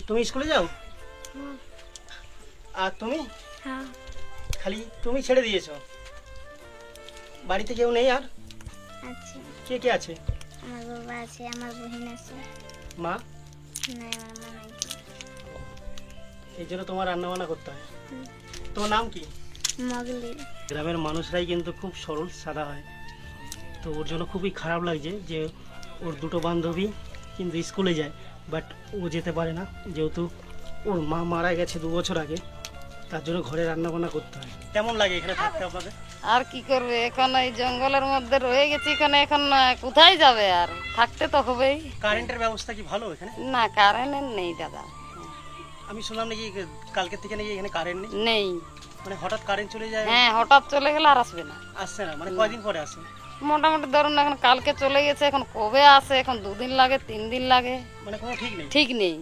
তুমি স্কুলে যাও? আর তুমি? হ্যাঁ। খালি তুমি ছেড়ে দিয়েছো? বাড়িতে কেউ নেই আর? আছে। কে কে আছে? আমার বাবা আছে, আমার বোন আছে। মা? না, আমার মা নাই। এই জন্য তোমার রান্না বান্না করতে হয়। তোমার নাম কি? মগলি। গ্রামের মানুষরাই কিন্তু খুব সরল সাদা হয়, তো ওর জন্য খুবই খারাপ লাগছে যে ওর দুটো বান্ধবী কিন্তু স্কুলে যায়, বাট ও যেতে পারে না যেহেতু ওর মা মারা গেছে 2 বছর আগে, তার জন্য ঘরে রান্না বান্না করতে হয়। কেমন লাগে এখানে থাকতে আপনাদের? আর কি করবে, এখন এই জঙ্গলের মধ্যে রয়ে গেছি, এখানে এখন কোথায় যাবে, আর থাকতে তো হবেই। কারেন্টের ব্যবস্থা কি ভালো এখানে? না, কারেন্ট নেই দাদা। আমি শুনলাম নাকি কালকে থেকে নাকি এখানে কারেন্ট নেই? নেই। মানে হঠাৎ কারেন্ট চলে যায়? হ্যাঁ, হঠাৎ চলে গেলে আর আসবে না। আসছে না? মানে কয়দিন পরে আসে? মোটামুটি ধরুন এখন কালকে চলে গেছে, এখন কবে আসে, এখন 2 দিন লাগে 3 দিন লাগে, মানে কোনো ঠিক নেই? ঠিক নেই।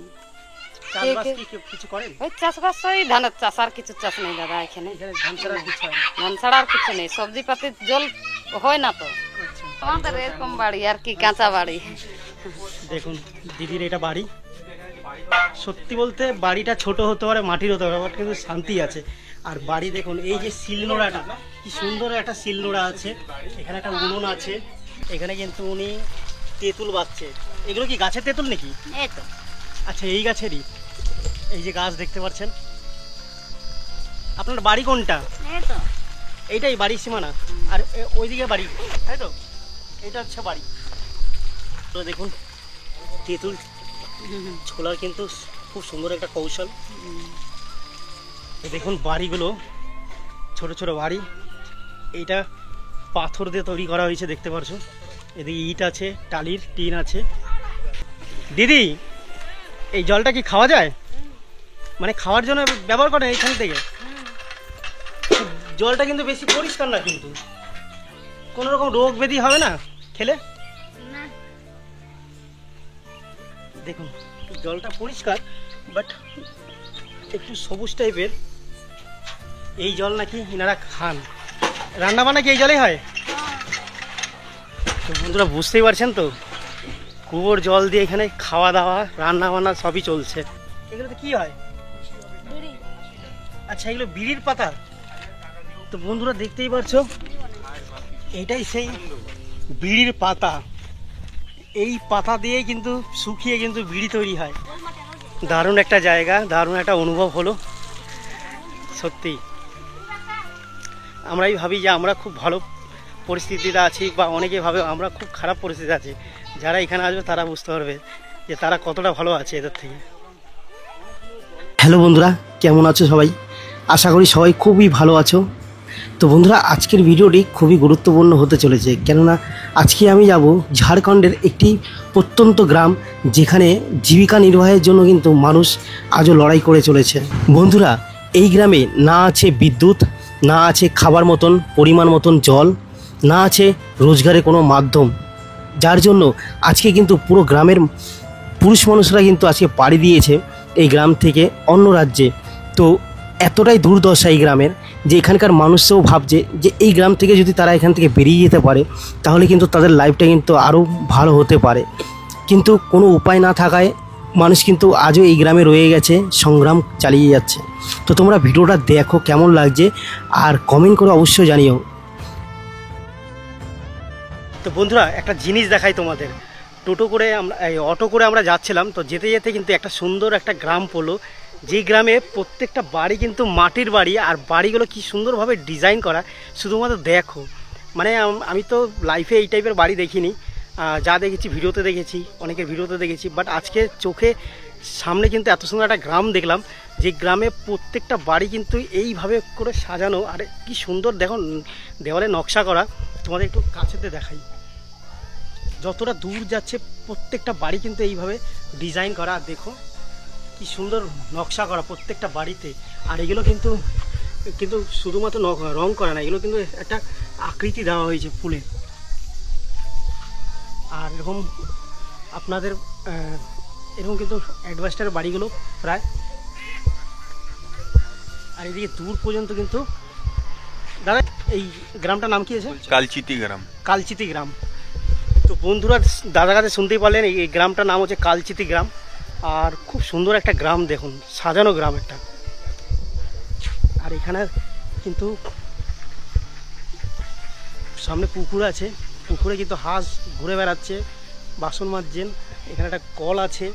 চাষবাস কি কিছু করেন? ওই চাষবাস, ওই ধানের চাষ, আর কিছু চাষ নেই দাদা এখানে। এখানে ধান ছাড়া আর কিছু হয় না? ধান ছাড়া আর কিছু নেই, সবজি পাতি জল হয় না তো। আচ্ছা, আমাদের এরকম বাড়ি আর কি, কাঁচা বাড়ি। দেখুন দিদির এটা বাড়ি। সত্যি বলতে বাড়িটা ছোট হতে পারে, মাটির হতে পারে, বাট কিন্তু শান্তি আছে। আর বাড়ি দেখুন, এই যে শিলনোড়াটা, কি সুন্দর একটা শিলনোড়া আছে, এখানে একটা উনুন আছে, এখানে কিন্তু উনি তেঁতুল বাচ্ছে। এগুলো কি গাছের তেঁতুল নাকি? এই তো। আচ্ছা, এই গাছেরই। এই যে গাছ দেখতে পাচ্ছেন। আপনার বাড়ি কোনটা? এই তো। এইটাই বাড়ির সীমানা? আর ওইদিকে বাড়ি, তাই তো? এটা হচ্ছে বাড়ি। তো দেখুন তেঁতুল ছোলার কিন্তু খুব সুন্দর একটা কৌশল। দেখুন বাড়িগুলো ছোট ছোট বাড়ি, এইটা পাথর দিয়ে তৈরি করা হয়েছে দেখতে পাচ্ছ। এদিকে ইট আছে, টালির টিন আছে। দিদি, এই জলটা কি খাওয়া যায়? মানে খাওয়ার জন্য ব্যবহার করে এইখান থেকে? জলটা কিন্তু বেশি পরিষ্কার না, কিন্তু কোনো রকম রোগ ব্যাধি হবে না খেলে? না। দেখুন জলটা পরিষ্কার, বাট একটু সবুজ টাইপের। এই জল নাকি এনারা খান, রান্না বান্না কি এই জলেই হয়? তো বন্ধুরা বুঝতেই পারছেন তো, কুয়োর জল দিয়ে এখানে খাওয়া দাওয়া রান্না বান্না সবই চলছে। এগুলোতে কি হয়? আচ্ছা, এগুলো বিড়ির পাতা। তো বন্ধুরা দেখতেই পারছো, এইটাই সেই বিড়ির পাতা। এই পাতা দিয়ে কিন্তু শুকিয়ে কিন্তু বিড়ি তৈরি হয়। দারুণ একটা জায়গা, দারুণ একটা অনুভব হলো সত্যি। আমরাই ভাবি যে আমরা খুব ভালো পরিস্থিতিতে আছি, বা অনেকে ভাবে আমরা খুব খারাপ পরিস্থিতিতে আছি। যারা এখানে আসবে তারা বুঝতে পারবে যে তারা কতটা ভালো আছে এদের থেকে। হ্যালো বন্ধুরা, কেমন আছো সবাই? আশা করি সবাই খুবই ভালো আছো। তো বন্ধুরা, আজকের ভিডিওটি খুবই গুরুত্বপূর্ণ হতে চলেছে, কেননা আজকে আমি যাব ঝাড়খণ্ডের একটি প্রত্যন্ত গ্রাম, যেখানে জীবিকা নির্বাহের জন্য কিন্তু মানুষ আজও লড়াই করে চলেছে। বন্ধুরা, এই গ্রামে না আছে বিদ্যুৎ, না আছে খাবার মতন পরিমাণ মতন জল, না আছে রোজগারের কোনো মাধ্যম, যার জন্য আজকে কিন্তু পুরো গ্রামের পুরুষ মানুষরা কিন্তু আজকে পাড়ি দিয়েছে এই গ্রাম থেকে অন্য রাজ্যে। তো এতটাই দুর্দশা এই গ্রামের যে এখানকার মানুষরাও ভাবছে যে এই গ্রাম থেকে যদি তারা এখান থেকে বেরিয়ে যেতে পারে, তাহলে কিন্তু তাদের লাইফটা কিন্তু আরও ভালো হতে পারে। কিন্তু কোনো উপায় না থাকায় মানুষ কিন্তু আজও এই গ্রামে রয়ে গেছে, সংগ্রাম চালিয়ে যাচ্ছে। তো তোমরা ভিডিওটা দেখো কেমন লাগছে, আর কমেন্ট করে অবশ্যই জানিও। তো বন্ধুরা, একটা জিনিস দেখাই তোমাদের। টোটো করে আমরা, অটো করে আমরা যাচ্ছিলাম, তো যেতে যেতে কিন্তু একটা সুন্দর একটা গ্রাম পড়লো, যে গ্রামে প্রত্যেকটা বাড়ি কিন্তু মাটির বাড়ি, আর বাড়িগুলো কি সুন্দরভাবে ডিজাইন করা, শুধুমাত্র দেখো। মানে আমি তো লাইফে এই টাইপের বাড়ি দেখিনি, যা দেখেছি ভিডিওতে দেখেছি, অনেকের ভিডিওতে দেখেছি, বাট আজকে চোখে সামনে কিন্তু এত সুন্দর একটা গ্রাম দেখলাম, যে গ্রামে প্রত্যেকটা বাড়ি কিন্তু এইভাবে করে সাজানো, আর কি সুন্দর দেখো দেওয়ালে নকশা করা। তোমাদের একটু কাছেতে দেখাই, যতটা দূর যাচ্ছে প্রত্যেকটা বাড়ি কিন্তু এইভাবে ডিজাইন করা। আর দেখো কি সুন্দর নকশা করা প্রত্যেকটা বাড়িতে। আর এগুলো কিন্তু কিন্তু শুধুমাত্র রং করা না, এগুলো কিন্তু একটা আকৃতি দেওয়া হয়েছে ফুলের। আর এরকম আপনাদের এরকম কিন্তু অ্যাডভাস্টার বাড়িগুলো প্রায়। আর এদিকে দূর পর্যন্ত কিন্তু। দাদা, এই গ্রামটার নাম কি আছে? কালচিতি গ্রাম। কালচিতি গ্রাম। তো বন্ধুরা, দাদার কাছে শুনতেই পারলেন, এই গ্রামটার নাম হচ্ছে কালচিতি গ্রাম। আর খুব সুন্দর একটা গ্রাম, দেখুন সাজানো গ্রাম একটা। আর এখানে কিন্তু সামনে পুকুর আছে, পুকুরে কিন্তু হাঁস ঘুরে বেড়াচ্ছে, বাসন মাজছেন। এখানে একটা কল আছে,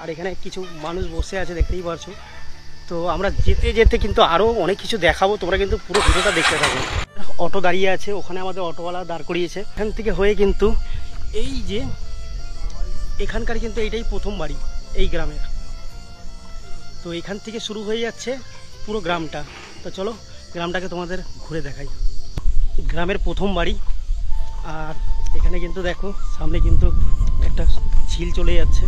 আর এখানে কিছু মানুষ বসে আছে দেখতেই পারছো। তো আমরা যেতে যেতে কিন্তু আরও অনেক কিছু দেখাবো, তোমরা কিন্তু পুরো ভিডিওটা দেখতে থাকো। অটো দাঁড়িয়ে আছে, ওখানে আমাদের অটোওয়ালা দাঁড় করিয়েছে। এখান থেকে হয়ে কিন্তু এই যে এখানকার কিন্তু এইটাই প্রথম বাড়ি এই গ্রামের। তো এখান থেকে শুরু হয়ে যাচ্ছে পুরো গ্রামটা। তো চলো গ্রামটাকে তোমাদের ঘুরে দেখাই। গ্রামের প্রথম বাড়ি, আর এখানে কিন্তু দেখো সামনে কিন্তু একটা ঝিল চলে যাচ্ছে।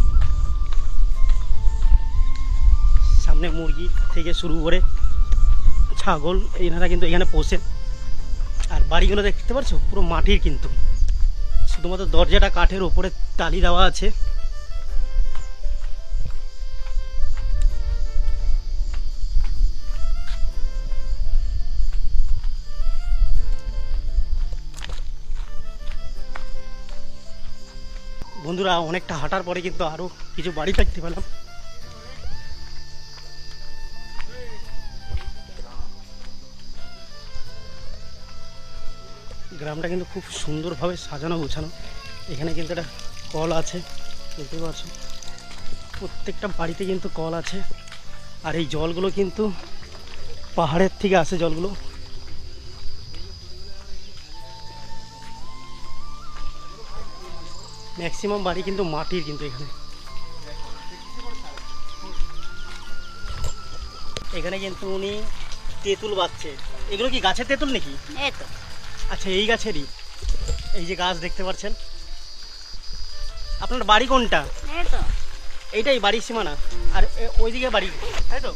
সামনে মুরগি থেকে শুরু করে ছাগল এনারা কিন্তু এখানে পোষে। আর বাড়িগুলো দেখতে পাচ্ছ পুরো মাটির, কিন্তু শুধুমাত্র দরজাটা কাঠের ওপরে টালি দেওয়া আছে। বন্ধুরা অনেকটা হাঁটার পরে কিন্তু আরো কিছু বাড়ি দেখতে পেলাম। গ্রামটা কিন্তু খুব সুন্দরভাবে সাজানো গোছানো। এখানে কিন্তু একটা কল আছে, দেখতে পাচ্ছ প্রত্যেকটা বাড়িতে কিন্তু কল আছে। আর এই জলগুলো কিন্তু পাহাড়ের থেকে আসে জলগুলো। ম্যাক্সিমাম বাড়ি কিন্তু মাটির, কিন্তু এখানে কিন্তু উনি তেঁতুল বাচ্ছে। এগুলো কি গাছের তেঁতুল নাকি? এই তো। আচ্ছা, এই গাছেরই এই যে গাছ দেখতে পাচ্ছেন। আপনার বাড়ি কোনটা? এই তো। এইটাই বাড়ির সীমানা, আর ওইদিকে বাড়ি, তাই তো?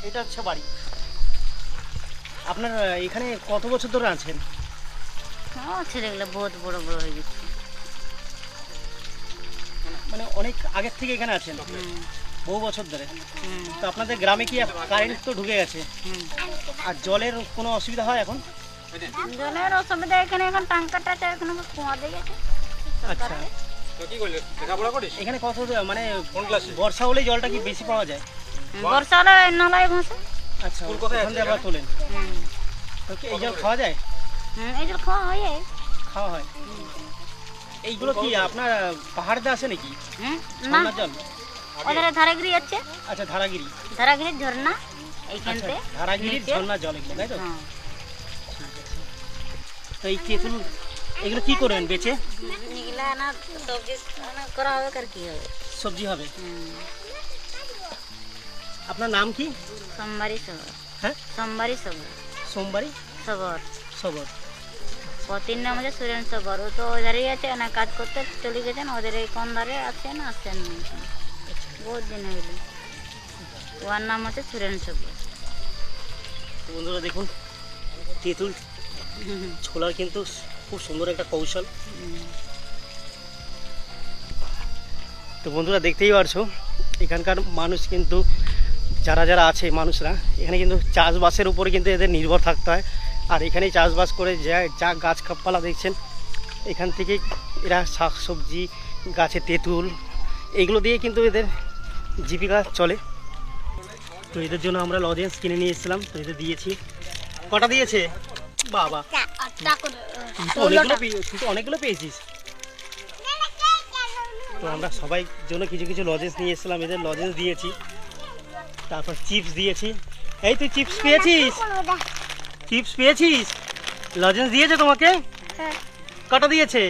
এটা হচ্ছে বাড়ি। আপনার এখানে কত বছর ধরে আছেন? ছেলেগুলো বহুত বড় বড় হয়ে গেছে। মানে অনেক আগের থেকে এখানে আছেন, বহু বছর ধরে। তো আপনাদের গ্রামে কি কারেন্ট তো ঢুকে গেছে, আর জলের কোনো অসুবিধা হয় এখন? জলের অসুবিধা এখানে এখন টাঙ্কাটা আছে, এখন কুয়া দিয়ে গেছে। আচ্ছা, এখানে কত মানে বর্ষা হলে জলটা কি বেশি পাওয়া যায়? বর্ষা হলে নালায় ভাসে। আচ্ছা, ওখান থেকে আবার তোলেন। তো কি এই জল খাওয়া যায়? এই জল খাওয়া হয়। খাওয়া হয়। এইগুলো কি আপনার পাহাড়ে আসে নাকি? না, ঝর্ণার জল? ওদের ধারাগিরি আছে। আচ্ছা, ধারাগিরি। ধারাগিরির ঝর্ণা এইখানতে। ধারাগিরির ঝর্ণার জল এগুলো, তাই তো? হ্যাঁ। তো এই তেঁতুল এগুলো কি করবেন বেচে? এগুলা না সবজি করা হবে, আর কি হবে? সবজি হবে। আপনার নাম কি? সোমবারই সবর। হ্যাঁ, সোমবারই সবর। সোমবারই সবর। সবর। কতিন নাম আছে সুরেন সবর। ও তো ওধারেই আছে না, কাজ করতে চলে গেছেন। ওদের এই কোন ধারে আছেন, আসছেন না এখানে। বহুত দিন হইল। ওর নাম আছে সুরেন সবর। বন্ধুরা দেখুন, তেঁতুল ছোলার কিন্তু খুব সুন্দর একটা কৌশল। তো বন্ধুরা দেখতেই পারছো এখানকার মানুষ কিন্তু যারা যারা আছে মানুষরা, এখানে কিন্তু চাষবাসের উপরে কিন্তু এদের নির্ভর থাকতে হয়। আর এখানেই চাষবাস করে যা গাছপালা দেখছেন, এখান থেকে এরা শাক সবজি, গাছে তেঁতুল, এগুলো দিয়ে কিন্তু এদের জীবিকা চলে। তো এদের জন্য আমরা লজেন্স কিনে নিয়ে এসেছিলাম, তো এদের দিয়েছি। কটা দিয়েছে বাবা? তুই তো অনেকগুলো পেয়েছিস। তো আমরা সবাই জন্য কিছু কিছু লজেন্স নিয়ে এসেছিলাম, এদের লজেন্স দিয়েছি। তারপর চিপস দিয়েছি। এই তুই চিপস পেয়েছিস? চিপস পেয়েছিস? লজেন্স দিয়েছে তোমাকে? কটা দিয়েছে?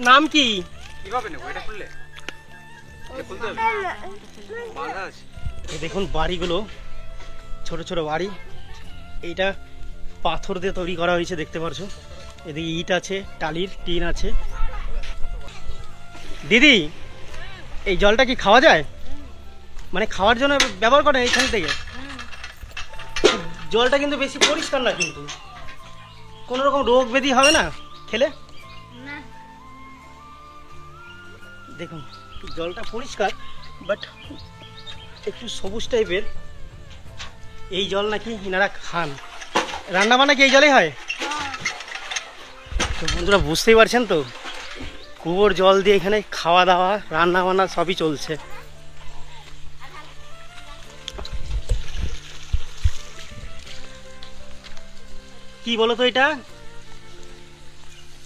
নাম কি? দেখুন বাড়িগুলো ছোট ছোট বাড়ি। এইটা পাথর দিয়ে তৈরি করা হয়েছে, দেখতে পারছো। এদিকে ইট আছে, টালির টিন আছে। দিদি, এই জলটা কি খাওয়া যায়? মানে খাওয়ার জন্য ব্যবহার করেন এইখান থেকে? জলটা কিন্তু বেশি পরিষ্কার না, কিন্তু কোনো রকম রোগ ব্যাধি হবে না খেলে? দেখুন জলটা পরিষ্কার, বাট একটু সবুজ টাইপের। এই জল নাকি এনারা খান, রান্না বান্না কি এই জলেই হয়? তো বন্ধুরা বুঝতেই পারছেন তো, কুয়োর জল দিয়ে এখানে খাওয়া দাওয়া রান্না বান্না সবই চলছে। কি বলো তো এটা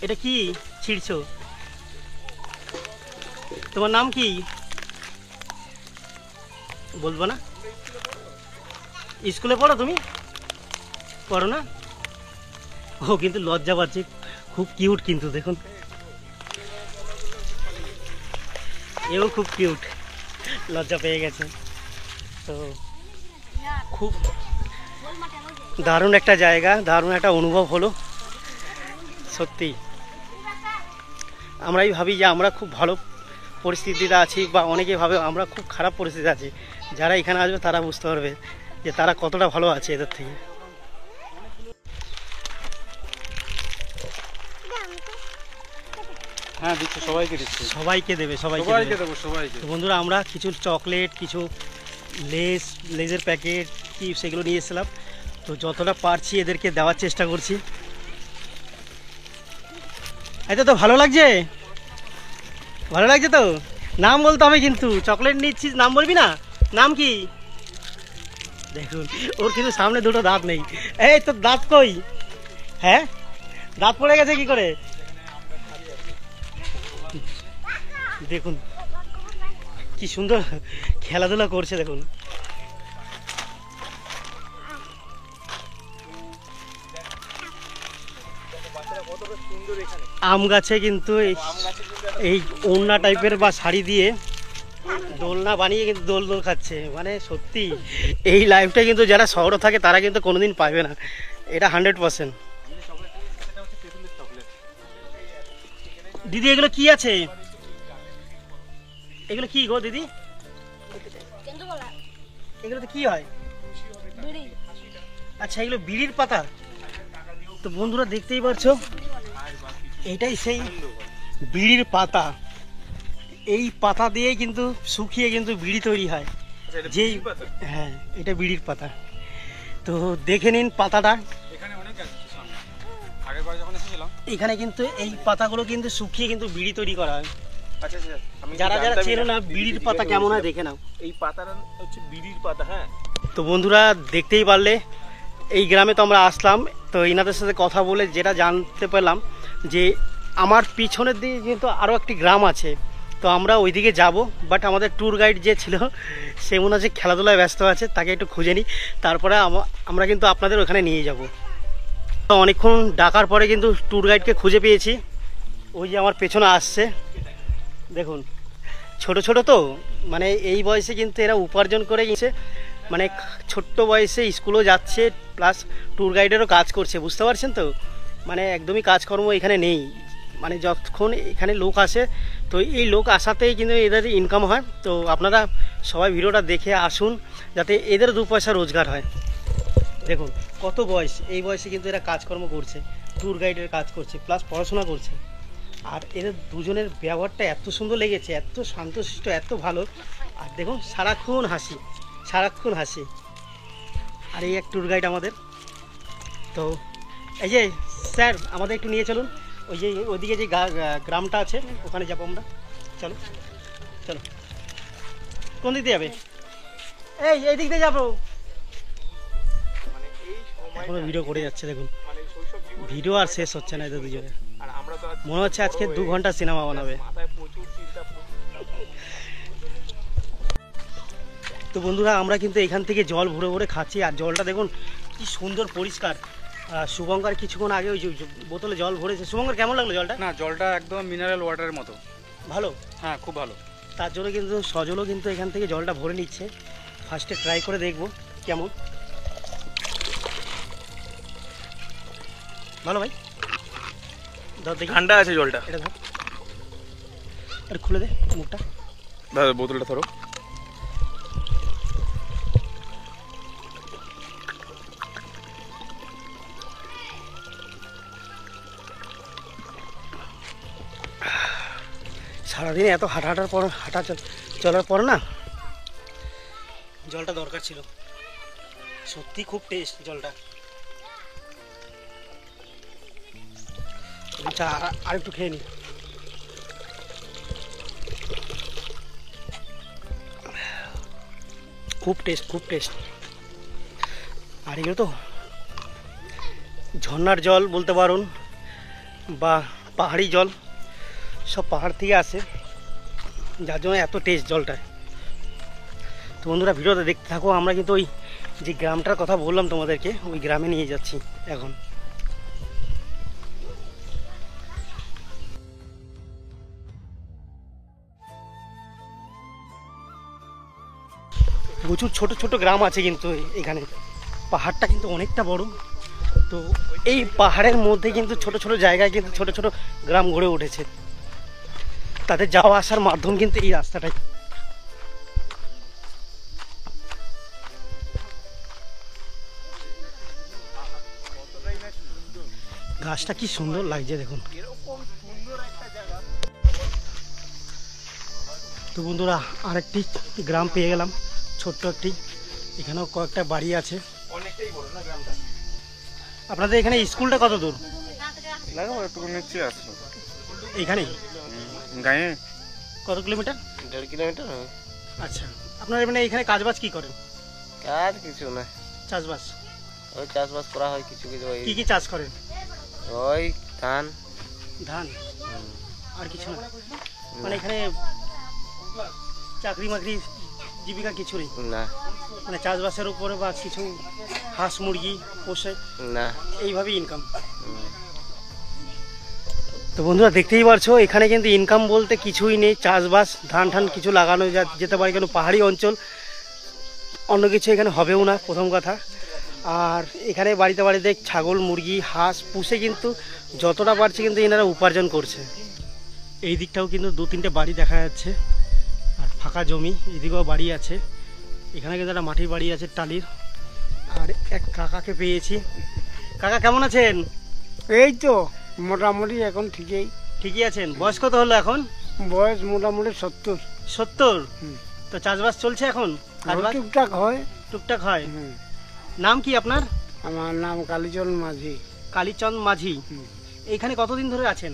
এটা কি ছিড়ছো? তোমার নাম কি বলবো না? স্কুলে পড়ো তুমি? পড়ো না? ও কিন্তু লজ্জা পাচ্ছে, খুব কিউট কিন্তু দেখুন, এও খুব কিউট, লজ্জা পেয়ে গেছে। তো খুব দারুণ একটা জায়গা, দারুণ একটা অনুভব হলো সত্যি। আমরাই ভাবি যে আমরা খুব ভালো পরিস্থিতিতে আছি, বা অনেকে ভাবে আমরা খুব খারাপ পরিস্থিতিতে আছি। যারা এখানে আসবে তারা বুঝতে পারবে যে তারা কতটা ভালো আছে এদের থেকে। হ্যাঁ দিচ্ছে, সবাইকে দিচ্ছে, সবাইকে দেবে, সবাইকে দেবো সবাইকে। তো বন্ধুরা আমরা কিছু চকলেট, কিছু লেজের প্যাকেট কি সেগুলো নিয়ে এসেছিলাম। তো যতটা পারছি এদেরকে দেওয়ার চেষ্টা করছি। এতে তো ভালো লাগছে, ভালো লাগছে তো। নাম বলতে হবে কিন্তু, চকলেট নিচ্ছিস নাম বলবি না? নাম কি? দেখুন ওর কিন্তু সামনে দুটো দাঁত নেই। এই তোর দাঁত কই? হ্যাঁ দাঁত পড়ে গেছে কি করে? দেখুন কি সুন্দর খেলাধুলা করছে দেখুন। আম গাছে কিন্তু এই ওড়না টাইপের বা শাড়ি দিয়ে দোলনা বানিয়ে কিন্তু দোল খাচ্ছে। মানে সত্যি এই লাইফটা কিন্তু যারা শহরে থাকে তারা কিন্তু কোনোদিন পাবে না, এটা 100%। দিদি এগুলো কি আছে? এগুলো কি গো দিদি? এগুলো তো কি হয়? আচ্ছা এগুলো বিড়ির পাতা। তো বন্ধুরা দেখতেই পাচ্ছ এটাই সেই বিড়ির পাতা। এই পাতা দিয়ে কিন্তু শুকিয়ে কিন্তু বিড়ি তৈরি হয়। যেই হ্যাঁ এটা বিড়ির পাতা। তো দেখে নিন পাতাটা। এখানে কিন্তু এই পাতাগুলো কিন্তু শুকিয়ে কিন্তু বিড়ি তৈরি করা হয়। যারা যারা চেনো না বিড়ির পাতা কেমন হয় দেখে নাও। এই পাতাটা হচ্ছে বিড়ির পাতা। হ্যাঁ তো বন্ধুরা দেখতেই পারলে এই গ্রামে তো আমরা আসলাম। তো এনাদের সাথে কথা বলে যেটা জানতে পেলাম যে আমার পিছনের দিকে কিন্তু আরও একটি গ্রাম আছে। তো আমরা ওইদিকে যাব, বাট আমাদের ট্যুর গাইড যে ছিল সে মনে হচ্ছে খেলাধুলায় ব্যস্ত আছে, তাকে একটু খুঁজে নিই, তারপরে আমরা কিন্তু আপনাদের ওখানে নিয়ে যাব। তো অনেকক্ষণ ডাকার পরে কিন্তু ট্যুর গাইডকে খুঁজে পেয়েছি। ওই যে আমার পেছনে আসছে দেখুন, ছোট ছোট তো মানে এই বয়সে কিন্তু এরা উপার্জন করে গেছে, মানে ছোট্ট বয়সে স্কুলও যাচ্ছে প্লাস ট্যুর গাইডেরও কাজ করছে, বুঝতে পারছেন তো। মানে একদমই কাজকর্ম এখানে নেই, মানে যতক্ষণ এখানে লোক আসে তো এই লোক আসাতেই কিন্তু এদের ইনকাম হয়। তো আপনারা সবাই ভিডিওটা দেখে আসুন যাতে এদের 2 পয়সা রোজগার হয়। দেখুন কত বয়স, এই বয়সে কিন্তু এরা কাজকর্ম করছে, ট্যুর গাইডের কাজ করছে প্লাস পড়াশোনা করছে। আর এদের দুজনের ব্যবহারটা এত সুন্দর লেগেছে, এত শান্তশিষ্ট, এত ভালো। আর দেখুন সারাক্ষণ হাসি, সারাক্ষণ হাসি। আর এই এক ট্যুর গাইড আমাদের। তো এই যে স্যার আমাদের একটু নিয়ে চলুন, ওই যে ওইদিকে যে গ্রামটা আছে ওখানে যাবো আমরা। চলো চলো, কোন দিক দিয়ে যাবে? এই দিক দিয়ে যাবো। এখনো ভিডিও করে যাচ্ছে দেখুন, ভিডিও আর শেষ হচ্ছে না এদের দুজনে। মনে হচ্ছে আজকে 2 ঘন্টা সিনেমা বানাবে। তো বন্ধুরা আমরা কিন্তু এখান থেকে জল ভরে ভরে খাচ্ছি, আর জলটা দেখুন কি সুন্দর পরিষ্কার। শুভঙ্কর কিছুক্ষণ আগে ওই বোতলে জল ভরেছে। শুভঙ্কর কেমন লাগলো জলটা? না জলটা একদম মিনারেল ওয়াটারের মতো ভালো। হ্যাঁ খুব ভালো। তার জন্য কিন্তু সজলও কিন্তু এখান থেকে জলটা ভরে নিচ্ছে। ফার্স্টে ট্রাই করে দেখবো কেমন। ভালো ভাই, ধর দেখি। ঠান্ডা আছে জলটা। এটা ধর, আর খুলে দে মুখটা। বোতলটা ধরো। সারাদিন এত হাঁটা চলার পর না জলটা দরকার ছিল, সত্যি খুব টেস্ট জলটা। আচ্ছা আর একটু খেয়ে নি। খুব টেস্ট। আর এগুলো তো ঝর্ণার জল বলতে পারুন বা পাহাড়ি জল, সব পাহাড় থেকে আসে, যার জন্য এত টেস্ট জলটা। তো বন্ধুরা ভিডিওটা দেখতে থাকো। আমরা কিন্তু ওই যে গ্রামটার কথা বললাম তোমাদেরকে, ওই গ্রামে নিয়ে যাচ্ছি এখন। প্রচুর ছোট ছোট গ্রাম আছে কিন্তু এখানে, পাহাড়টা কিন্তু অনেকটা বড়। তো এই পাহাড়ের মধ্যে কিন্তু ছোট ছোট জায়গায় কিন্তু ছোট ছোট গ্রাম গড়ে উঠেছে, তাদের যাওয়া আসার মাধ্যম কিন্তু এই রাস্তাটাই। গাছটা কি সুন্দর লাগছে দেখুন। তো বন্ধুরা আরেকটি গ্রাম পেয়ে গেলাম, ছোট্ট একটি। এখানেও কয়েকটা বাড়ি আছে। অনেকটাই বড় না গ্রামটা? আপনাদের এখানে স্কুলটা কত দূর? লাগাও একটু নিচে আসো এইখানেই গায়ে কত কিলোমিটার? 1.5 কিলোমিটার। আচ্ছা, আপনারা মানে এখানে কাজবাজ কি করেন? কাজ কিছু না, চাষবাস? ওই চাষবাস করা হয় কিছু কিছু, ওই কি কি চাষ করেন? ওই ধান। ধান আর কিছু না? মানে এখানে চাকরি মাকরি জীবিকা কিছু নেই? না মানে চাষবাসের উপরে বা কিছু হাঁস মুরগি পোষে না। এইভাবেই ইনকাম? তো বন্ধুরা দেখতেই পারছো এখানে কিন্তু ইনকাম বলতে কিছুই নেই, চাষবাস ধান ঠান কিছু লাগানো যেতে পারে, কেন পাহাড়ি অঞ্চল, অন্য কিছু এখানে হবেও না প্রথম কথা। আর এখানে বাড়িতে বাড়িতে ছাগল মুরগি হাঁস পুষে কিন্তু যতটা পারছে কিন্তু এনারা উপার্জন করছে। এই দিকটাও কিন্তু 2-3টে বাড়ি দেখা যাচ্ছে, আর ফাঁকা জমি, এদিকেও বাড়ি আছে। এখানে কিন্তু একটা মাটির বাড়ি আছে টালির। আর এক কাকাকে পেয়েছি। কাকা কেমন আছেন? এই তো মোটামুটি এখন ঠিকই আছেন। বয়স কত হলো এখন? বয়স মোটামুটি 70। 70? তো চাষবাস চলছে এখন? কাজবাজ টুকটাক হয়। টুকটাক হয়। নাম কি আপনার? আমার নাম কালীচরণ মাঝি। কালীচন্দ মাঝি। এইখানে কতদিন ধরে আছেন?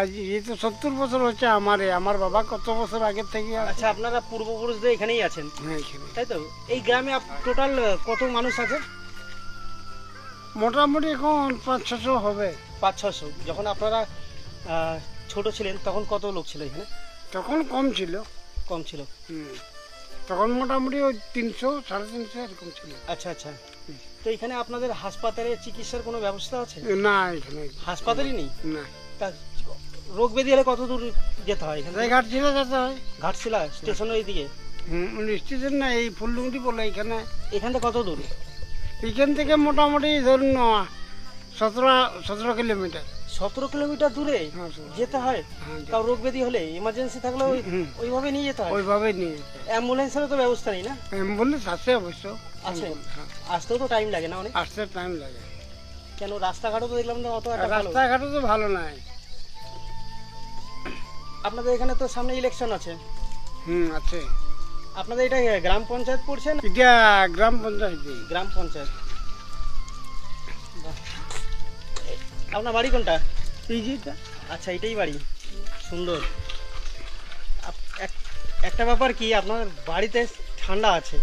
আজ এই তো 70 বছর হচ্ছে আমার বাবা কত বছর আগের থেকে আছে। আচ্ছা, আপনারা পূর্বপুরুষদের এখানেই আছেন, হ্যাঁ, এখানে। তাই তো? এই গ্রামে টোটাল কত মানুষ আছে? মোটামুটি এখন 500-600 হবে। 500-600। যখন আপনারা ছোট ছিলেন তখন কত লোক ছিল এখানে? তখন কম ছিল। কম ছিল? তখন মোটামুটি ওই 300-350 এরকম ছিল। আচ্ছা আচ্ছা। তো এখানে আপনাদের হাসপাতালে চিকিৎসার কোনো ব্যবস্থা আছে? না, এখানে হাসপাতালই নেই? না। তা রোগ ব্যাধি হলে কত দূর যেতে হয়? এখানে ঘাটশিলা যেতে হয়। ঘাটশিলা স্টেশনের এইদিকে? স্টেশন না, এই ফুলডুঙ্গি বলে এখানে। এখান থেকে কত দূর? এখান থেকে মোটামুটি ধরুন 17 কিলোমিটার। 17 কিলোমিটার দূরে যেতে হয়? তাও রোগ ব্যাধি হলে এমার্জেন্সি থাকলে ওইভাবে নিয়ে যেতে হয়? ওইভাবে নিয়ে যেতে হয়। অ্যাম্বুলেন্সেরও তো ব্যবস্থা নেই না? অ্যাম্বুলেন্স আছে অবশ্য। আছে? হ্যাঁ। আসতেও তো টাইম লাগে না অনেক? আসতে টাইম লাগে। কেন রাস্তাঘাটও তো দেখলাম না অত একটা ভালো। রাস্তাঘাটও তো ভালো নাই। আপনাদের এখানে তো সামনে ইলেকশন আছে। আছে। আপনাদের এটা গ্রাম পঞ্চায়েত পড়ছে না? এটা গ্রাম পঞ্চায়েত। গ্রাম পঞ্চায়েত। আপনার বাড়ি কোনটা? এই যেটা। আচ্ছা, এটাই বাড়ি। সুন্দর। একটা ব্যাপার কি, আপনার বাড়িতে ঠান্ডা আছে,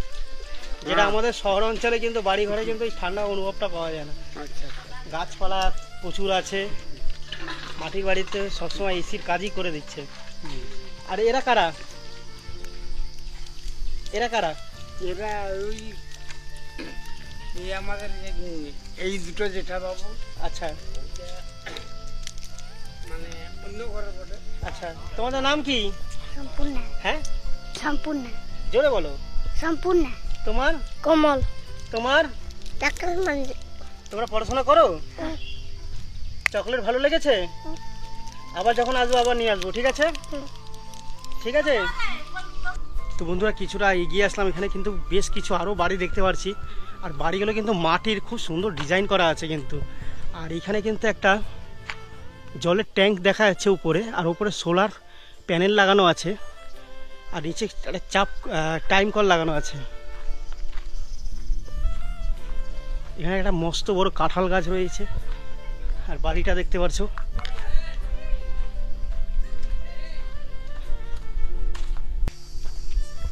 যেটা আমাদের শহর অঞ্চলে কিন্তু বাড়ি ঘরে কিন্তু এই ঠান্ডা অনুভবটা পাওয়া যায় না। আচ্ছা। গাছপালা প্রচুর আছে, মাটির বাড়িতে সবসময় এসির কাজই করে দিচ্ছে। আর এরা কারা? এরা কারা? এরা ওই এই আমাদের এই দুটো যেটা বাবু। আচ্ছা, মানে অন্য ঘরে বটে। আচ্ছা। তোমাদের নাম কি? সম্পূর্ণ। হ্যাঁ, সম্পূর্ণ। জোরে বলো। সম্পূর্ণ। তোমার? কমল। তোমার? ডাক্তার মানে। তোমরা পড়াশোনা করো? চকলেট ভালো লেগেছে? আবার যখন আসবো আবার নিয়ে আসবো, ঠিক আছে? ঠিক আছে। তো বন্ধুরা কিছুটা এগিয়ে আসলাম, এখানে কিন্তু বেশ কিছু আরও বাড়ি দেখতে পাচ্ছি। আর বাড়িগুলো কিন্তু মাটির খুব সুন্দর ডিজাইন করা আছে কিন্তু। আর এখানে কিন্তু একটা জলের ট্যাঙ্ক দেখা যাচ্ছে উপরে, আর উপরে সোলার প্যানেল লাগানো আছে, আর নিচে একটা টাইম কল লাগানো আছে। এখানে একটা মস্ত বড় কাঁঠাল গাছ রয়েছে, আর বাড়িটা দেখতে পাচ্ছ।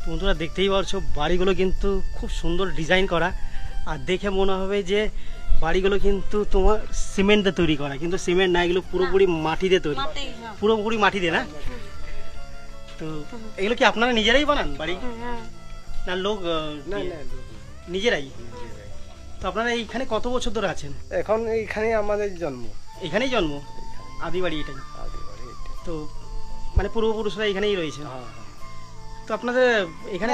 বন্ধুরা দেখতেই পাচ্ছ বাড়িগুলো কিন্তু খুব সুন্দর ডিজাইন করা, আর দেখে মনে হবে যে বাড়িগুলো কিন্তু তোমার সিমেন্ট দিয়ে তৈরি করা, কিন্তু সিমেন্ট না, এগুলো পুরোপুরি মাটি দিয়ে তৈরি, পুরোপুরি মাটি দিয়ে না। তো এগুলো কি আপনারা নিজেরাই বানান বাড়ি, না লোক নিজেরাই? তো আপনারা এইখানে কত বছর ধরে আছেন? এখন এইখানে আমাদের জন্ম। এখানেই জন্ম, আদি বাড়ি এটাই? তো মানে পূর্বপুরুষরা এখানেই রয়েছে। তো আপনাদের এখানে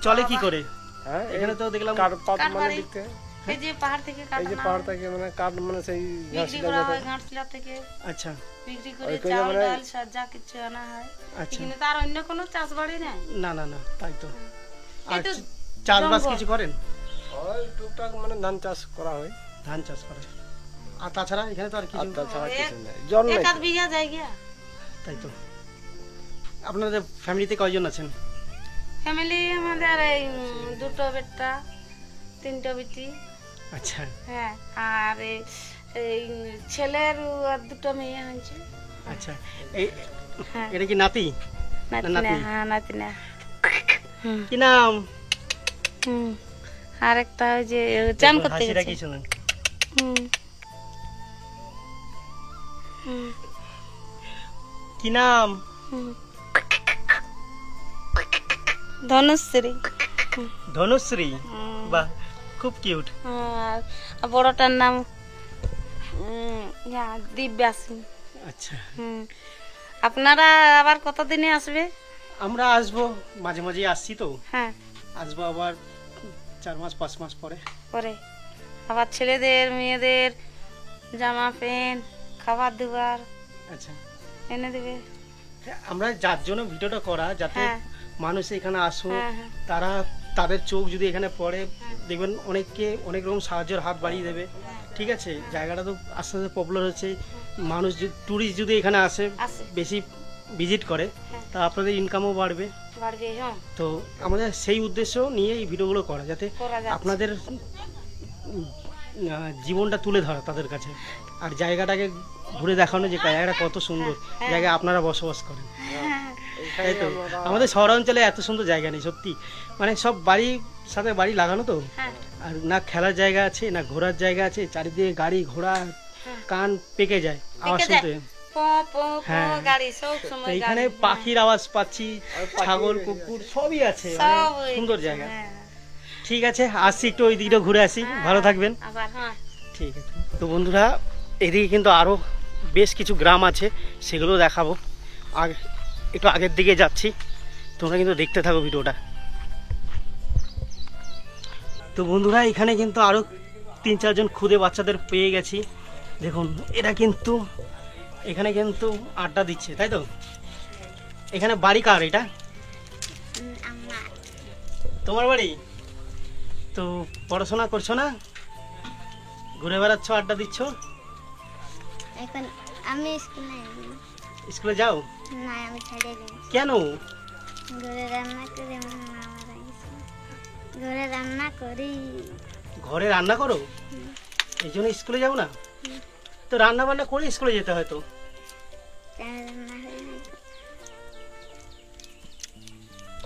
চলে কি করে? হ্যাঁ, এখানে তো দেখলাম কাঠ পাত মানে দিতে, এই যে পাহাড় থেকে এই যে পাহাড় থেকে মানে কাঠ মানে সেই বিক্রি করা হয় ঘাটশিলা থেকে, আচ্ছা বিক্রি করে ওই করে চাল মানে- ডাল শাক যা কিছু আনা হয়। আচ্ছা, এখানে তো আর অন্য কোনো চাষ বাড়ি নাই। না না না, তাই তো। আর এই তো চাষবাস জঙ্গল। কিছু করেন? ওই টুকটাক মানে ধান চাষ করা হয়, ধান চাষ করে, আর তাছাড়া এখানে তো আর আর কিছু, তাছাড়া কিছু নেই। জন নেই। এক আধ বিঘা জায়গা। তাই তো। আপনাদের ফ্যামিলিতে কয়জন আছেন? ফ্যামিলি আমাদের এই দুটো বেটা, তিনটা বেটি। আচ্ছা, হ্যাঁ, আর এই ছেলের আর দুটো মেয়ে হয়েছে। আচ্ছা। এই হ্যাঁ, এটা কি নাতি? নাতিনা। নাতনি? হ্যাঁ, নাতিনা। হুম, কি নাম? হুম। আর একটা ওই যে চান করতে হাসিটা গেছে। কি শুনুন। হুম, হুম, কি নাম? হুম। ধনুশ্রী। ধনুশ্রী। হুম। বাহ, খুব কিউট। আর বড়টার নাম দিব্যা সিং। আচ্ছা, হুম। আপনারা আবার কতদিনে আসবে? আমরা আসবো, মাঝে মাঝে আসছি তো, হ্যাঁ, আসবো আবার 4 মাস 5 মাস পরে। পরে আবার ছেলেদের মেয়েদের জামা প্যান্ট খাবার দাবার আচ্ছা, এনে দেবে। আমরা যার জন্য ভিডিওটা করা, যাতে হ্যাঁ, মানুষ এখানে আসুক, হ্যাঁ, হ্যাঁ। তারা তাদের চোখ যদি এখানে পড়ে, দেখবেন অনেককে অনেক রকম সাহায্যের হাত বাড়িয়ে দেবে। ঠিক আছে, জায়গাটা তো আস্তে আস্তে পপুলার হচ্ছে, মানুষ যদি ট্যুরিস্ট যদি এখানে আসে, আসে। বেশি ভিজিট করে, হ্যাঁ। তা আপনাদের ইনকামও বাড়বে। বাড়বে। হ্যাঁ, তো আমাদের সেই উদ্দেশ্য নিয়ে এই ভিডিওগুলো করা, যাতে করা যাচ্ছে। আপনাদের জীবনটা তুলে ধরা তাদের কাছে, আর জায়গাটাকে ঘুরে দেখানো যে জায়গাটা কত সুন্দর, জায়গায় আপনারা বসবাস করেন। তাই তো, আমাদের শহরাঞ্চলে এত সুন্দর জায়গা নেই সত্যি, মানে সব বাড়ির সাথে বাড়ি লাগানো তো, হ্যাঁ, আর না খেলার জায়গা আছে না ঘোরার জায়গা আছে, চারিদিকে গাড়ি ঘোড়া, কান পেকে যায় আওয়াজ পেকে যায়। শুনতে। পো পো পো হ্যাঁ। গাড়ি সব তো সময় এখানে গাড়ি। পাখির আওয়াজ পাচ্ছি, ছাগল কুকুর সবই আছে, মানে সব সুন্দর জায়গা। হ্যাঁ। ঠিক আছে, আসছি একটু ওই দিকটা ঘুরে আসি, ভালো থাকবেন। আবার হ্যাঁ, ঠিক আছে। তো বন্ধুরা, এদিকে কিন্তু আরও বেশ কিছু গ্রাম আছে, সেগুলো দেখাবো। একটু আগের দিকে যাচ্ছি, তোমরা কিন্তু দেখতে থাকো ভিডিওটা। তো বন্ধুরা, এখানে কিন্তু আরও 3-4 জন খুদে বাচ্চাদের পেয়ে গেছি। দেখুন, এরা কিন্তু এখানে কিন্তু আড্ডা দিচ্ছে, তাই তো? এখানে বাড়ি কার এটা? আমার তোমার বাড়ি? তো পড়াশোনা করছো না, ঘুরে বেড়াচ্ছ, আড্ডা দিচ্ছ? এখন আমি স্কুলে স্কুলে যাও? না, আমি ছেড়ে দিই। কেন? ঘরে রান্না করে মারা গেছে। ঘরে রান্না করি। ঘরে রান্না করো, এই জন্য স্কুলে যাও না? তো রান্না বান্না করে স্কুলে যেতে হয় তো। কেন রান্না হয়ে গেছে?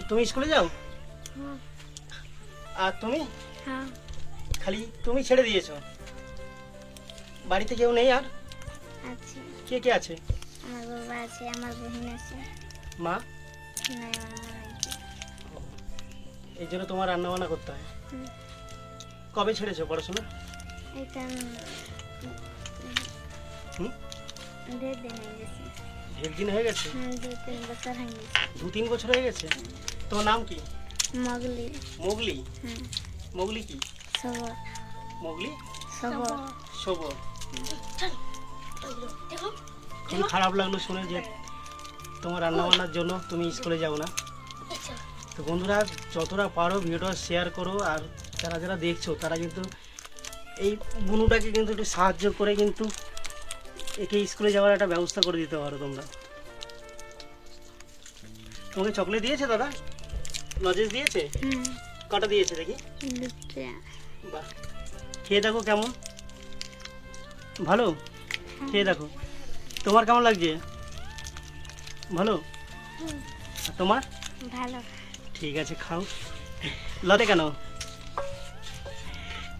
তুমি স্কুলে যাও? হুম। আর তুমি? হ্যাঁ, খালি তুমি ছেড়ে দিয়েছো? বাড়িতে কেউ নেই আর? আছে। কে কে আছে? আমার বাবা আছে, আমার বোন আছে। মা? না, আমার মারা গেছে। এই জন্য তোমার রান্না বান্না করতে হয়। হুম। কবে ছেড়েছো পড়াশোনা? এটা হুম? 1.5 দিন হয়ে গেছে। ঢের দিন হয়ে গেছে? 2-3 বছর হয়ে গেছে। 2-3 বছর হয়ে গেছে? তোমার নাম কি? মগলি। মোগলি? হ্যাঁ, মোগলি কি? সবর। মোগলি? সবর। সবর। খুবই খারাপ লাগলো শুনে যে তোমার রান্না বান্নার জন্য তুমি স্কুলে যাও না। তো বন্ধুরা, যতটা পারো ভিডিওটা শেয়ার করো, আর যারা যারা দেখছো তারা কিন্তু এই বুনুটাকে কিন্তু একটু সাহায্য করে কিন্তু একে স্কুলে যাওয়ার একটা ব্যবস্থা করে দিতে পারো তোমরা। তোমাকে চকলেট দিয়েছে দাদা? লজেন্স দিয়েছে? হুম, কটা দিয়েছে দেখি? 2টা। বাহ, খেয়ে দেখো কেমন, ভালো? খেয়ে দেখো, তোমার কেমন লাগছে? ভালো? আর তোমার? ভালো। ঠিক আছে, খাও। লড়ে কেন?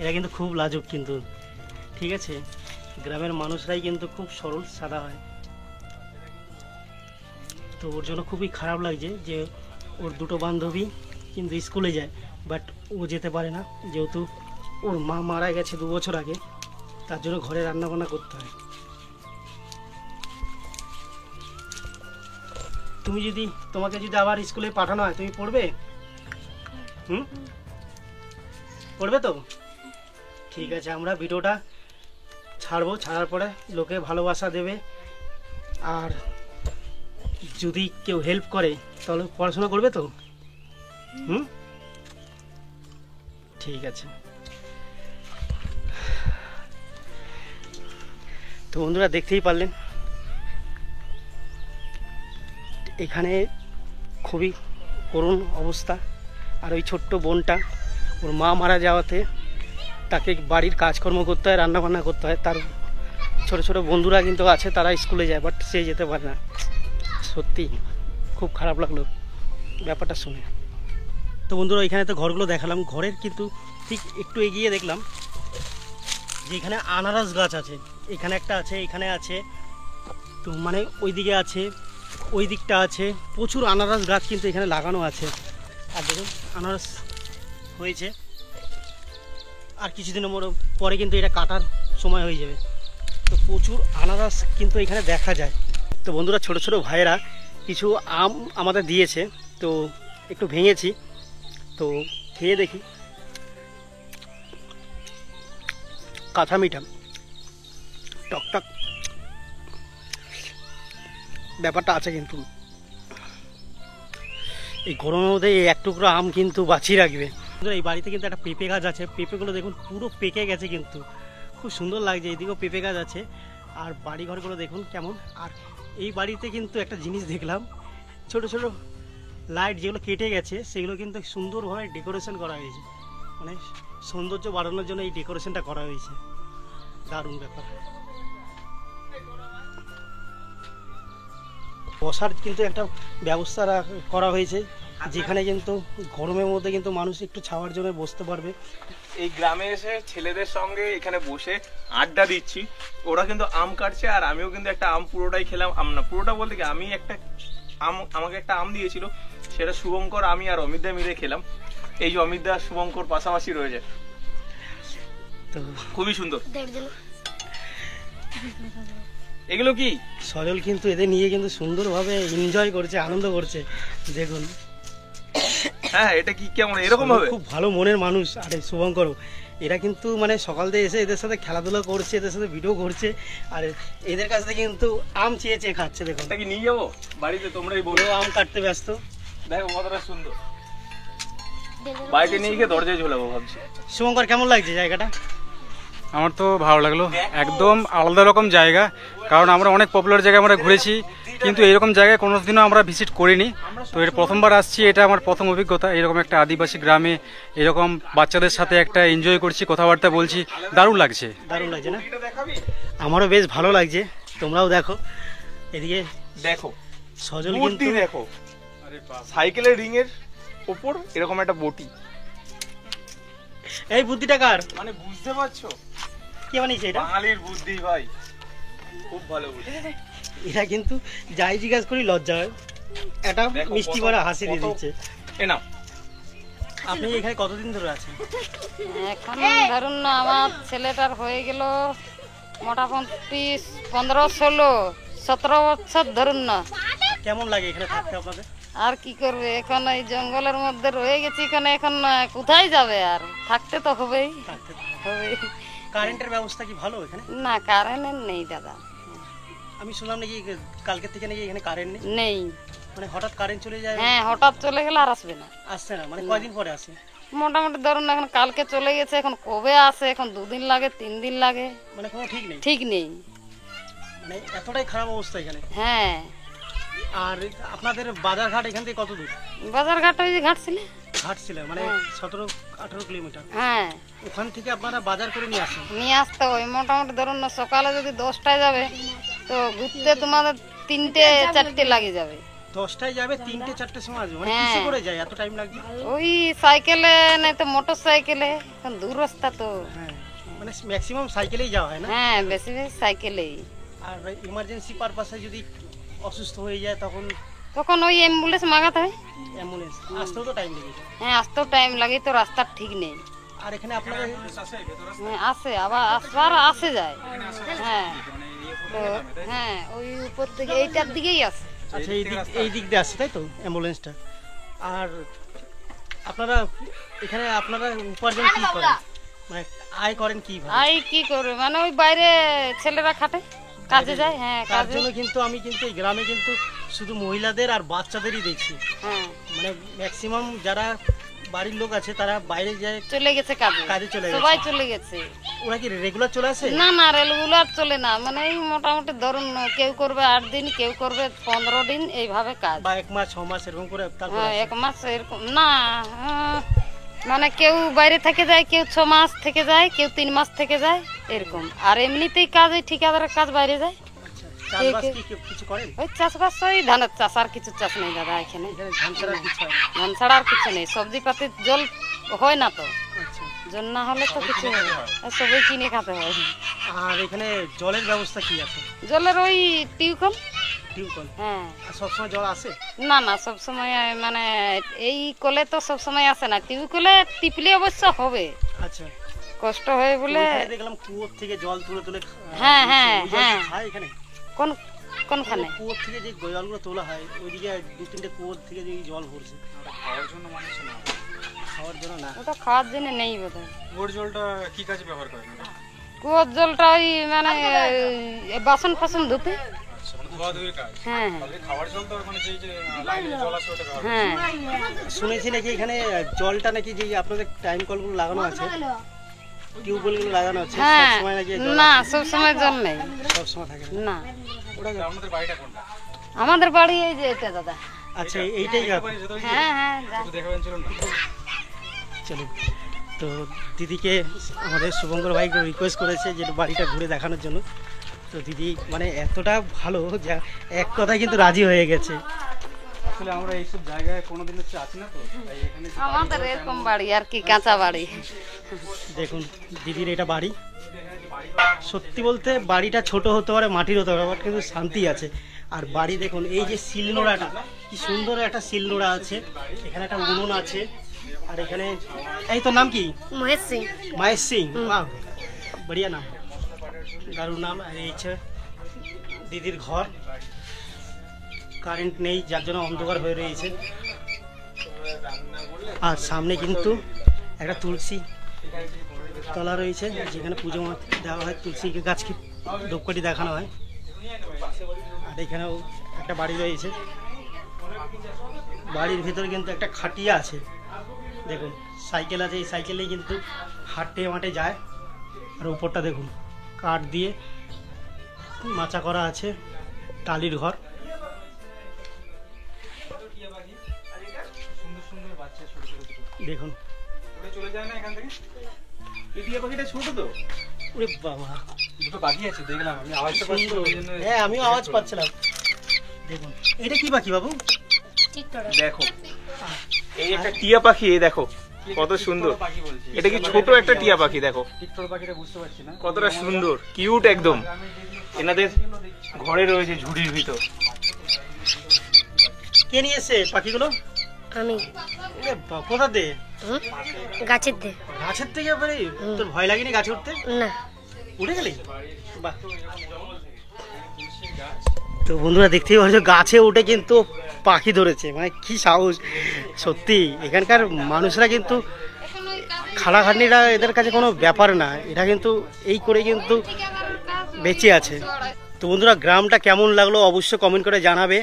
এরা কিন্তু খুব লাজুক কিন্তু, ঠিক আছে? গ্রামের মানুষরাই কিন্তু খুব সরল সাদা হয়। তো ওর জন্য খুবই খারাপ লাগছে যে ওর দুটো বান্ধবী কিন্তু স্কুলে যায়, বাট ও যেতে পারে না, যেহেতু ওর মা মারা গেছে 2 বছর আগে, তার জন্য ঘরে রান্নাবান্না করতে হয়। তোমাকে যদি আবার স্কুলে পাঠানো হয়, তুমি পড়বে? পড়বে তো? ঠিক আছে, আমরা ভিডিওটা ছাড়বো, ছাড়ার পরে লোকে ভালোবাসা দেবে, আর যদি কেউ হেল্প করে তাহলে পড়াশোনা করবে তো? ঠিক আছে। তো বন্ধুরা, দেখতেই পারলেন এখানে খুবই করুণ অবস্থা। আর ওই ছোট্ট বোনটা, ওর মা মারা যাওয়াতে তাকে বাড়ির কাজকর্ম করতে হয়, রান্নাবান্না করতে হয়। তার ছোট ছোট বন্ধুরা কিন্তু আছে, তারা স্কুলে যায়, বাট সে যেতে পারে না। সত্যি খুব খারাপ লাগলো ব্যাপারটা শুনে। তো বন্ধুরা, এখানে তো ঘরগুলো দেখালাম, ঘরের কিন্তু ঠিক একটু এগিয়ে দেখলাম যে এখানে আনারস গাছ আছে। এখানে একটা আছে, এখানে আছে, তো মানে ওইদিকে আছে, ওই দিকটা আছে, প্রচুর আনারস গাছ কিন্তু এখানে লাগানো আছে। আর দেখুন আনারস হয়েছে, আর কিছুদিনের পরে কিন্তু এটা কাটার সময় হয়ে যাবে। তো প্রচুর আনারস কিন্তু এখানে দেখা যায়। তো বন্ধুরা, ছোট ছোট ভাইয়েরা কিছু আম আমাদের দিয়েছে, তো একটু ভেঙেছি, তো খেয়ে দেখি। কাঁচা মিঠা, টকটক ব্যাপারটা আছে, কিন্তু এই গরমের মধ্যে এই এক টুকরো আম কিন্তু বাঁচিয়ে রাখবে। এই বাড়িতে কিন্তু একটা পেঁপে গাছ আছে, পেঁপেগুলো দেখুন পুরো পেকে গেছে, কিন্তু খুব সুন্দর লাগছে। এইদিকেও পেঁপে গাছ আছে, আর বাড়ি ঘরগুলো দেখুন কেমন। আর এই বাড়িতে কিন্তু একটা জিনিস দেখলাম, ছোট ছোট লাইট যেগুলো কেটে গেছে সেগুলো কিন্তু সুন্দরভাবে ডেকোরেশন করা হয়েছে, মানে সৌন্দর্য বাড়ানোর জন্য এই ডেকোরেশনটা করা হয়েছে। দারুণ ব্যাপার। বসার কিন্তু একটা ব্যবস্থা করা হয়েছে, যেখানে কিন্তু গরমের মধ্যে কিন্তু মানুষ একটু ছাওয়ার জন্য বসতে পারবে। এই গ্রামে এসে ছেলেদের সঙ্গে এখানে বসে আড্ডা দিচ্ছি, ওরা কিন্তু আম কাটছে, আর আমিও কিন্তু একটা আম পুরোটাই খেলাম। আম না পুরোটা বলতে কি, আমি একটা আম, আমাকে একটা আম দিয়েছিল, সেটা শুভঙ্কর, আমি আর অমিত দা মিলে খেলাম। এই যে অমিত দা শুভঙ্কর পাশাপাশি রয়েছে, তো খুবই সুন্দর। এগুলো কি সজল কিন্তু এদের নিয়ে কিন্তু সুন্দরভাবে এনজয় করছে, আনন্দ করছে, দেখুন। হ্যাঁ, এটা কি কেমন এরকম ভাবে? খুব ভালো মনের মানুষ। আরে শুভঙ্করও, এরা কিন্তু মানে সকাল থেকে এসে এদের সাথে খেলাধুলা করছে, এদের সাথে ভিডিও করছে, আর এদের কাছ থেকে কিন্তু আম চেয়ে খাচ্ছে। দেখুন, এটা কি নিয়ে যাবো বাড়িতে? তোমরাই বলো। আম কাটতে ব্যস্ত, দেখো কতটা সুন্দর। বাড়িতে নিয়ে গিয়ে দরজায় ঝোলাবো ভাবছি। শুভঙ্কর, কেমন লাগছে জায়গাটা? আমার তো ভালো লাগলো, একদম আলাদা রকম জায়গা। কারণ আমরা অনেক পপুলার জায়গায় আমরা ঘুরেছি, কিন্তু এরকম জায়গায় কোনোদিনও আমরা ভিজিট করিনি। তো এটা প্রথমবার আসছি, এটা আমার প্রথম অভিজ্ঞতা। এরকম একটা আদিবাসী গ্রামে এরকম বাচ্চাদের সাথে একটা এনজয় করছি, কথাবার্তা বলছি, দারুণ লাগছে। দারুণ লাগছে না? আমারও বেশ ভালো লাগছে, তোমরাও দেখো। এদিকে দেখো সজল মূর্তি কিন্তু দেখো, সাইকেলের রিং এর উপর এরকম একটা বটি। এই বুদ্ধিটা কার? মানে বুঝতে পারছো, কে বানিয়েছে এটা? বাঙালির বুদ্ধি ভাই, খুব ভালো বুদ্ধি। এরা কিন্তু যাই জিজ্ঞাসা করি লজ্জা হয়, একটা দেখো মিষ্টি কত- ভরা হাসি দিয়ে কত- দিচ্ছে। এ নাও। আপনি এখানে কতদিন ধরে আছেন? এখন ধরুন না, আমার ছেলেটার হয়ে গেল মোটামুটি 15-16-17 বছর ধরুন না। কেমন লাগে এখানে থাকতে আপনাদের? আর কি করবে, এখন এই জঙ্গলের মধ্যে রয়ে গেছি, এখানে এখন কোথায় যাবে, আর থাকতে তো হবেই। থাকতে তো। হবেই। কারেন্টের ব্যবস্থা কি ভালো এখানে? না, কারেন্টের নেই দাদা, আমি শুনলাম নাকি কালকে থেকে নাকি এখানে কারেন্ট নেই, নেই। মানে হঠাৎ কারেন্ট চলে যায়, হ্যাঁ, হঠাৎ চলে গেলে আর আসবে না। আসছে না, মানে কয়দিন পরে আসে? মোটামুটি ধরুন এখন কালকে চলে গেছে, এখন কবে আসে, এখন 2 দিন লাগে, 3 দিন লাগে, মানে কোনো ঠিক নেই, ঠিক নেই। মানে এতটাই খারাপ অবস্থা এখানে। হ্যাঁ, আর আপনাদের বাজার ঘাট এখান থেকে কত দূর? বাজার ঘাট ওই যে ঘাটছিলে। ঘাট ছিল মানে 17-18 কিলোমিটার। হ্যাঁ, ওখান থেকে আপনারা বাজার করে নিয়ে আসেন? নিয়ে আসতে হয়। মোটামুটি ধরুন না, সকালে যদি 10টায় যাবে তো ঘুরতে তোমাদের 3টে-4টে লাগে যাবে। 10টায় যাবে 3টে 4টের সময় আসবে, মানে হ্যাঁ। কিসে করে যায় এত টাইম লাগছে? ওই সাইকেলে নাই তো মোটর সাইকেলে, এখন দূর রাস্তা তো। হ্যাঁ, মানে ম্যাক্সিমাম সাইকেলেই যাওয়া হয় না? হ্যাঁ বেশি বেশি সাইকেলেই। আর ইমার্জেন্সি পারপাসে যদি অসুস্থ হয়ে যায় তখন তখন ওই অ্যাম্বুলেন্স মাগাতে হয়। অ্যাম্বুলেন্স আসতেও তো টাইম লেগে যায়। হ্যাঁ আসতেও টাইম লাগে, তো রাস্তা ঠিক নেই। আর এখানে আপনাদের হ্যাঁ আসে, আবার আসবার আসে যায়। হ্যাঁ তো হ্যাঁ ওই উপর থেকে এইটার দিকেই আসে। আচ্ছা এই দিক দিয়ে আসছে তাই তো অ্যাম্বুলেন্সটা। আর আপনারা এখানে আপনারা উপার্জন কি করেন, মানে আয় করেন কিভাবে? আই কি করবে, মানে ওই বাইরে ছেলেরা খাটে, কাজে যায়। হ্যাঁ তার কাজে। জন্য কিন্তু আমি কিন্তু এই গ্রামে কিন্তু শুধু মহিলাদের আর বাচ্চাদেরই দেখছি, হ্যাঁ মানে ম্যাক্সিমাম যারা বাড়ির লোক আছে তারা বাইরে যায়, চলে গেছে কাজে, কাজে চলে গেছে। সবাই চলে গেছে। ওরা কি রেগুলার চলে আসে? না না রেলগুলার চলে না, মানে এই মোটামুটি ধরুন কেউ করবে 8 দিন, কেউ করবে 15 দিন, এইভাবে কাজ। বা 1 মাস 6 মাস এরকম করে তারপর হ্যাঁ আসে? 1 মাস এরকম না, মানে কেউ বাইরে থেকে যায়, কেউ 6 মাস থেকে যায়, কেউ 3 মাস থেকে যায় এরকম। আর এমনিতেই কাজ, ওই ঠিকাদারের কাজ বাইরে যায়। আচ্ছা, চাষবাস কি কেউ কিছু করেন? ওই চাষবাস, ওই ধানের চাষ, আর কিছু চাষ নেই দাদা এখানে। এখানে ধান ছাড়া কিছু হয় না? ধান ছাড়া আর কিছু নেই, সবজি পাতি জল হয় না তো, আচ্ছা, জল না হলে তো কিছু হয় না, আর সবই কিনে খেতে হয়। আর এখানে জলের ব্যবস্থা কি আছে? জলের ওই টিউবকল। টিউবকল? হ্যাঁ আর সবসময় জল আসে? না না সব সময়, মানে এই কলে তো সব সময় আসে না, টিউবকলে টিপলে অবশ্য হবে, আচ্ছা, কষ্ট হয় বলে। ওইখানে দেখলাম কুয়োর থেকে জল তুলে তুলে হ্যাঁ, হ্যাঁ, ওই জল হ্যাঁ। খায় এখানে? কোন কোনখানে? কুয়োর থেকে যে জলগুলো তোলা হয় ওইদিকে 2-3টে কুয়োর থেকে যে জল ভরছে, খাওয়ার জন্য না? ওটা খাওয়ার জন্য নেই বোধহয়। কুয়োর জলটা কি কাজে ব্যবহার করেন? কুয়োর জলটা ওই মানে বাসন ফাসন ধুতে। আচ্ছা, মানে ধোয়াধুয়ির কাজ। হ্যাঁ খাওয়ার জল তো মানে যে লাইনের জল আছে ওটা ব্যবহার হ্যাঁ শুনেছি নাকি এখানে জলটা নাকি যে আপনাদের টাইম কলগুলো লাগানো আছে, টিউবওয়েলগুলো লাগানো আছে, হ্যাঁ। সবসময় নাকি জল না সব সময় জল নেই, সবসময় থাকে না? না। ওটা আপনাদের বাড়িটা কোনটা? আমাদের বাড়ি এই যে এটা দাদা। আচ্ছা, এইটাই ব্যাপার। হ্যাঁ হ্যাঁ যা। একটু দেখাবেন চলুন না। চলুন, তো দিদিকে আমাদের শুভঙ্কর ভাই রিকোয়েস্ট করেছে যে একটু বাড়িটা ঘুরে দেখানোর জন্য। তো দিদি মানে এতটা ভালো যা এক কথায় কিন্তু রাজি হয়ে গেছে। আসলে আমরা এইসব জায়গায় কোনোদিন হচ্ছে আছি না, তো তাই এখানে যে আমাদের এরকম বাড়ি আর কি, কাঁচা বাড়ি। দেখুন দিদির এটা বাড়ি। সত্যি বলতে বাড়িটা ছোট হতে পারে, মাটির হতে পারে, বাট কিন্তু শান্তি আছে। আর বাড়ি দেখুন, এই যে শিলনোড়াটা, কি সুন্দর একটা শিলনোড়া আছে, এখানে একটা উনুন আছে। আর এখানে এই তোর নাম কি? মহেশ সিং। মহেশ সিং, বাহ বড়িয়া নাম, দারুণ নাম। আর এই হচ্ছে দিদির ঘর, কারেন্ট নেই যার জন্য অন্ধকার হয়ে রয়েছে। আর সামনে কিন্তু একটা তুলসী তলা রয়েছে, যেখানে পুজো দেওয়া হয়, তুলসী গাছকে ধূপকাঠি দেখানো হয়। আর এখানেও একটা বাড়ি রয়েছে, বাড়ির ভিতরে কিন্তু একটা খাটিয়া আছে। দেখুন সাইকেল আছে, এই সাইকেলেই কিন্তু হাঁটে মাঠে যায়। আর উপরটা দেখুন কাঠ দিয়ে মাচা করা আছে, টালির ঘর। দেখুন চলে যায় না এখান থেকে। এই টিয়া পাখিটা ছোট তো? ওরে বাবা, দুটো বাকি আছে দেখলাম, আমি আওয়াজটা পাচ্ছি তো, ওই জন্য। হ্যাঁ আমিও আওয়াজ পাচ্ছিলাম। দেখুন এটা কি পাখি বাবু? দেখো এই একটা টিয়া পাখি, এই দেখো কত সুন্দর। পাখি বলছি। এটা কি ছোট একটা টিয়া পাখি? দেখো টিকটক পাখিটা বুঝতে পারছি না। কতটা সুন্দর, কিউট একদম। এনাদের ঘরে রয়েছে ঝুড়ির ভিতর। কে নিয়ে এসে পাখিগুলো? আমি ওরে বাবা, কোথা দিয়ে? গাছের দে গাছের থেকে? পারে তোর ভয় লাগেনি গাছে উঠতে? না। উঠে গেলি? বাহ। তো বন্ধুরা দেখতেই পাচ্ছ গাছে উঠে কিন্তু পাখি ধরেছে, মানে কি সাহস। সত্যি এখানকার মানুষরা কিন্তু খাটাখাটনিটা এদের কাছে কোনো ব্যাপার না, এটা কিন্তু এই করে কিন্তু বেঁচে আছে। তো বন্ধুরা গ্রামটা কেমন লাগলো অবশ্যই কমেন্ট করে জানাবে।